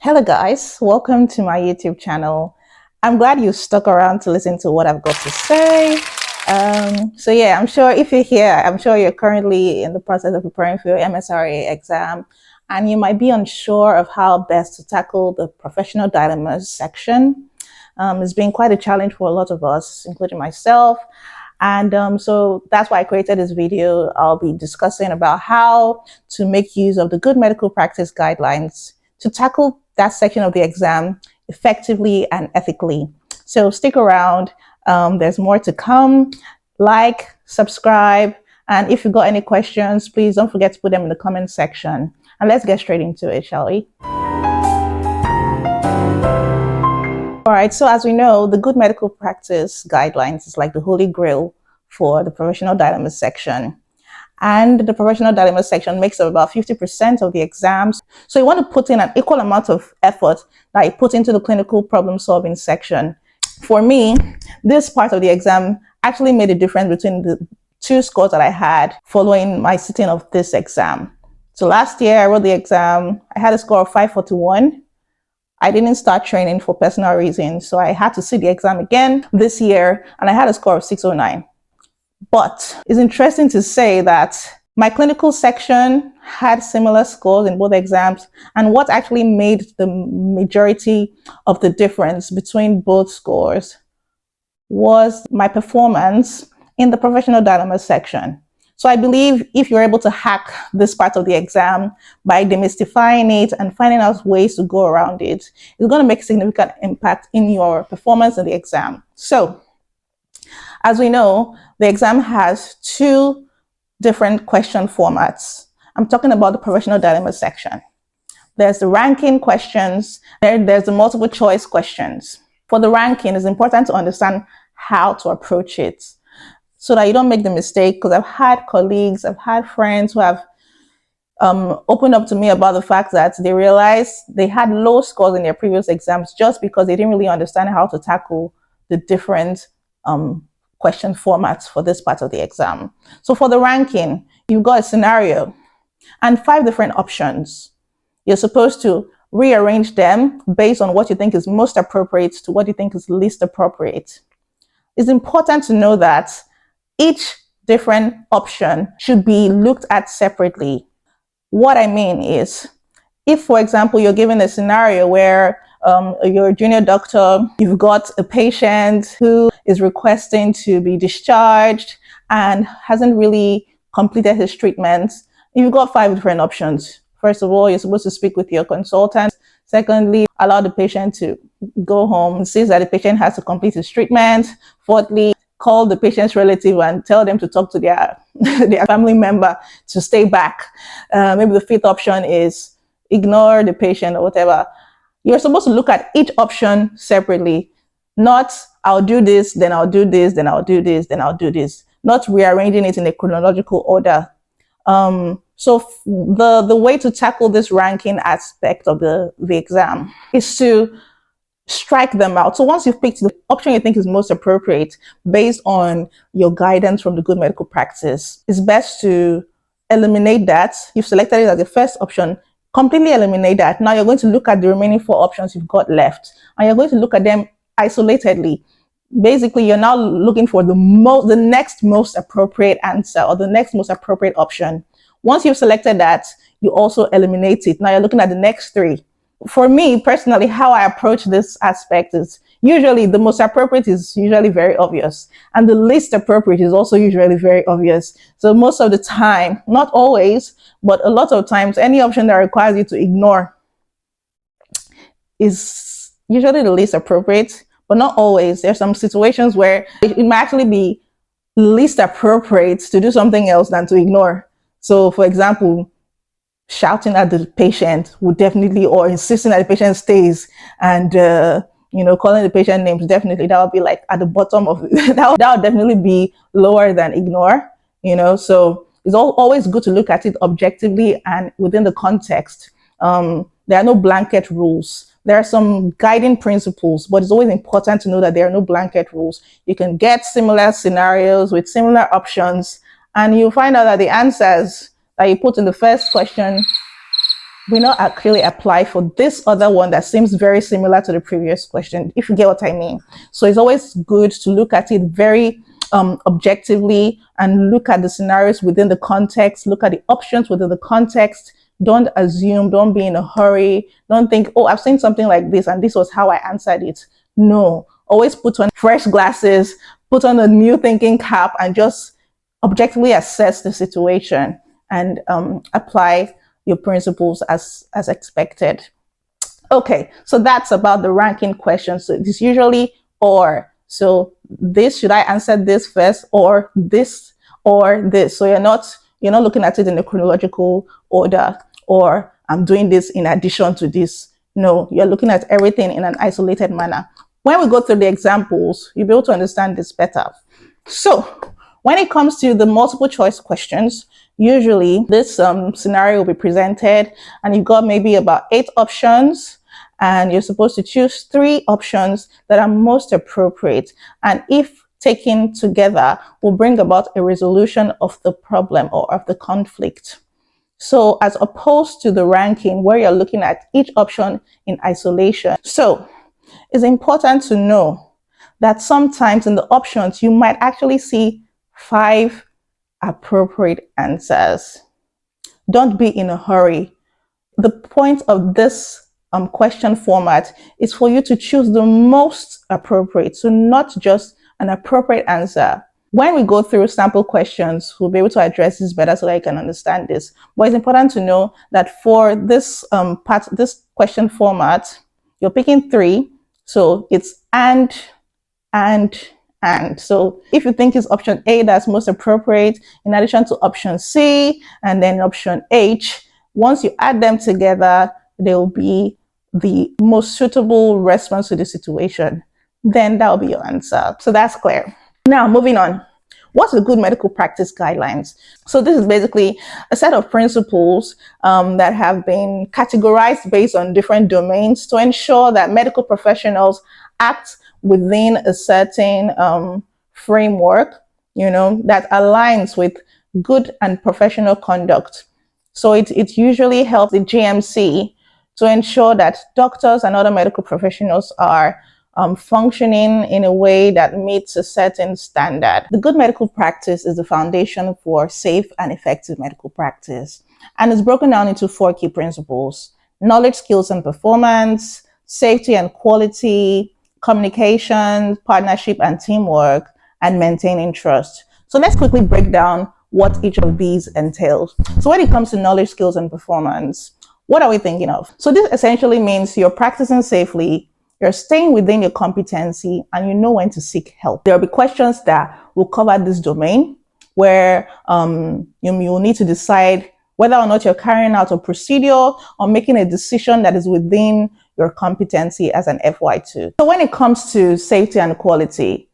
Hello guys, welcome to my YouTube channel. I'm glad you stuck around to listen to what I've got to say. So yeah, I'm sure if you're here, I'm sure you're currently in the process of preparing for your MSRA exam, and you might be unsure of how best to tackle the professional dilemmas section. It's been quite a challenge for a lot of us, including myself. And so that's why I created this video. I'll be discussing about how to make use of the good medical practice guidelines to tackle that section of the exam effectively and ethically. So stick around. There's more to come. Like, subscribe, and if you've got any questions, please don't forget to put them in the comment section. And let's get straight into it, shall we? All right, so as we know, the good medical practice guidelines is like the holy grail for the professional dilemmas section. And the professional dilemmas section makes up about 50% of the exams. So you want to put in an equal amount of effort that you put into the clinical problem solving section. For me, this part of the exam actually made a difference between the two scores that I had following my sitting of this exam. So last year I wrote the exam, I had a score of 541. I didn't start training for personal reasons, so I had to sit the exam again this year, and I had a score of 609. But it's interesting to say that my clinical section had similar scores in both exams, and what actually made the majority of the difference between both scores was my performance in the professional dilemma section. So I believe if you're able to hack this part of the exam by demystifying it and finding out ways to go around it, it's going to make a significant impact in your performance in the exam. So as we know, the exam has two different question formats. I'm talking about the professional dilemma section. There's the ranking questions, there's the multiple choice questions. For the ranking, it's important to understand how to approach it so that you don't make the mistake, because I've had colleagues, I've had friends who have opened up to me about the fact that they realized they had low scores in their previous exams just because they didn't really understand how to tackle the different question formats for this part of the exam. So for the ranking, you've got a scenario and 5 different options. You're supposed to rearrange them based on what you think is most appropriate to what you think is least appropriate. It's important to know that each different option should be looked at separately. What I mean is, if, for example, you're given a scenario where you're a junior doctor, you've got a patient who is requesting to be discharged and hasn't really completed his treatment, you've got 5 different options. First of all, you're supposed to speak with your consultant. Secondly, allow the patient to go home. It says that the patient has to complete his treatment. Fourthly, call the patient's relative and tell them to talk to their family member to stay back. Maybe the 5th option is ignore the patient or whatever. You're supposed to look at each option separately, not I'll do this, then I'll do this, then I'll do this, then I'll do this, not rearranging it in a chronological order. So the way to tackle this ranking aspect of the exam is to strike them out. So once you've picked the option you think is most appropriate based on your guidance from the good medical practice, it's best to eliminate that. You've selected it as the first option, completely eliminate that. Now you're going to look at the remaining 4 options you've got left, and you're going to look at them isolatedly. Basically, you're now looking for the next most appropriate answer or the next most appropriate option. Once you've selected that, you also eliminate it. Now you're looking at the next 3. For me personally, how I approach this aspect is usually the most appropriate is usually very obvious, and the least appropriate is also usually very obvious. So most of the time, not always, but a lot of times, any option that requires you to ignore is usually the least appropriate, but not always. There's some situations where it might actually be least appropriate to do something else than to ignore. So for example, shouting at the patient would definitely, or insisting that the patient stays and calling the patient names, definitely that would be like at the bottom of that would definitely be lower than ignore. So it's always good to look at it objectively and within the context. There are no blanket rules. There are some guiding principles, but it's always important to know that there are no blanket rules. You can get similar scenarios with similar options, and you'll find out that the answers that you put in the first question we not actually apply for this other one that seems very similar to the previous question, if you get what I mean. So it's always good to look at it very objectively and look at the scenarios within the context, look at the options within the context. Don't assume, don't be in a hurry, don't think, oh, I've seen something like this and this was how I answered it. No, always put on fresh glasses, put on a new thinking cap, and just objectively assess the situation and apply your principles as expected. Okay, so that's about the ranking question. So it's usually or. So this, should I answer this first or this or this? So you're not looking at it in a chronological order, or I'm doing this in addition to this. No, you're looking at everything in an isolated manner. When we go through the examples, you'll be able to understand this better. So when it comes to the multiple choice questions, usually this scenario will be presented and you've got maybe about 8 options and you're supposed to choose 3 options that are most appropriate. And if taken together, will bring about a resolution of the problem or of the conflict. So as opposed to the ranking where you're looking at each option in isolation. So it's important to know that sometimes in the options, you might actually see 5 appropriate answers. Don't be in a hurry. The point of this question format is for you to choose the most appropriate, so not just an appropriate answer. When we go through sample questions, we'll be able to address this better so that you can understand this. But it's important to know that for this this question format, you're picking 3. So it's and. So if you think it's option A that's most appropriate, in addition to option C and then option H, once you add them together, they will be the most suitable response to the situation. Then that will be your answer. So that's clear. Now, moving on. What's the good medical practice guidelines? So this is basically a set of principles that have been categorized based on different domains to ensure that medical professionals act within a certain framework, that aligns with good and professional conduct. So it usually helps the GMC to ensure that doctors and other medical professionals are functioning in a way that meets a certain standard. The good medical practice is the foundation for safe and effective medical practice, and it's broken down into 4 key principles: knowledge, skills, and performance, safety and quality, communication, partnership and teamwork, and maintaining trust. So let's quickly break down what each of these entails. So when it comes to knowledge, skills, and performance, what are we thinking of? So this essentially means you're practicing safely, you're staying within your competency, and you know when to seek help. There will be questions that will cover this domain where you'll need to decide whether or not you're carrying out a procedure or making a decision that is within your competency as an FY2. So when it comes to safety and quality,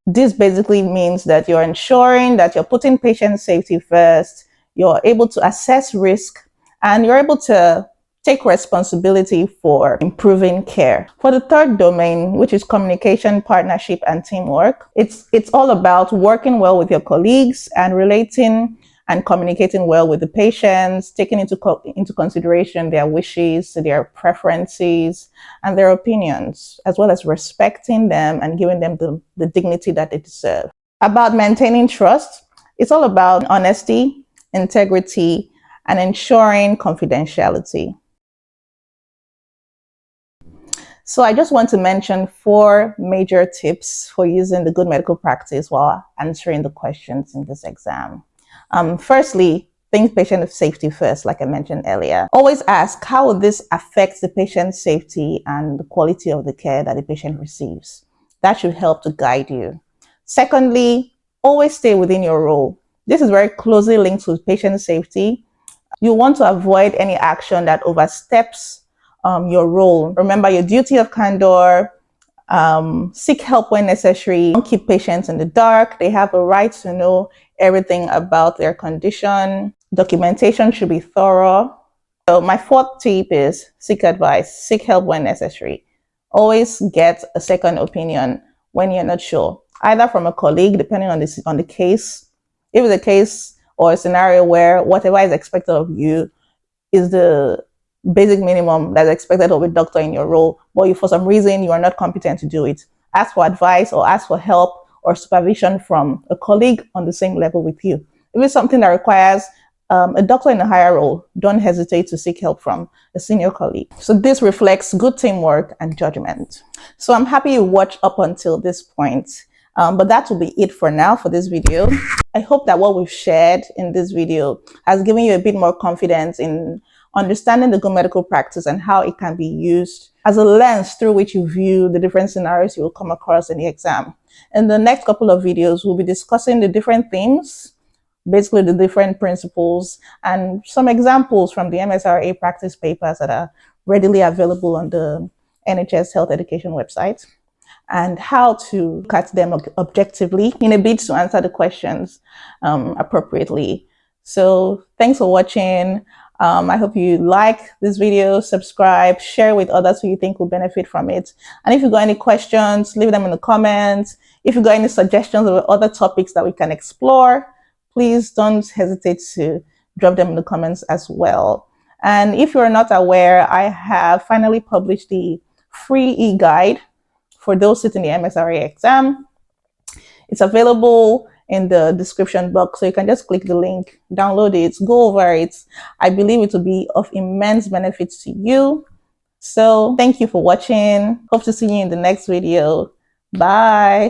this basically means that you're ensuring that you're putting patient safety first, you're able to assess risk, and you're able to take responsibility for improving care. For the third domain, which is communication, partnership, and teamwork, it's all about working well with your colleagues and relating and communicating well with the patients, taking into consideration their wishes, their preferences, and their opinions, as well as respecting them and giving them the dignity that they deserve. About maintaining trust, it's all about honesty, integrity, and ensuring confidentiality. So I just want to mention 4 major tips for using the good medical practice while answering the questions in this exam. Firstly, think patient safety first, like I mentioned earlier. Always ask, how will this affect the patient's safety and the quality of the care that the patient receives? That should help to guide you. Secondly, always stay within your role. This is very closely linked to patient safety. You want to avoid any action that oversteps your role. Remember your duty of candor. Seek help when necessary. Don't keep patients in the dark. They have a right to know everything about their condition. Documentation should be thorough. So my 4th tip is seek advice. Seek help when necessary. Always get a second opinion when you're not sure, either from a colleague, depending on the case. If it's a case or a scenario where whatever is expected of you, is the basic minimum that's expected of a doctor in your role, but if for some reason you are not competent to do it, ask for advice or ask for help or supervision from a colleague on the same level with you. If it's something that requires a doctor in a higher role, don't hesitate to seek help from a senior colleague. So this reflects good teamwork and judgment. So I'm happy you watched up until this point. But that will be it for now for this video. I hope that what we've shared in this video has given you a bit more confidence in understanding the good medical practice and how it can be used as a lens through which you view the different scenarios you will come across in the exam. In the next couple of videos, we'll be discussing the different themes, basically the different principles, and some examples from the MSRA practice papers that are readily available on the NHS Health Education website, and how to look at them objectively in a bid to answer the questions appropriately. So thanks for watching. I hope you like this video, subscribe, share with others who you think will benefit from it. And if you've got any questions, leave them in the comments. If you've got any suggestions of other topics that we can explore, please don't hesitate to drop them in the comments as well. And if you're not aware, I have finally published the free e-guide for those sitting the MSRA exam. It's available in the description box, so you can just click the link, download it, go over it. I believe it will be of immense benefit to you. So thank you for watching. Hope to see you in the next video. Bye.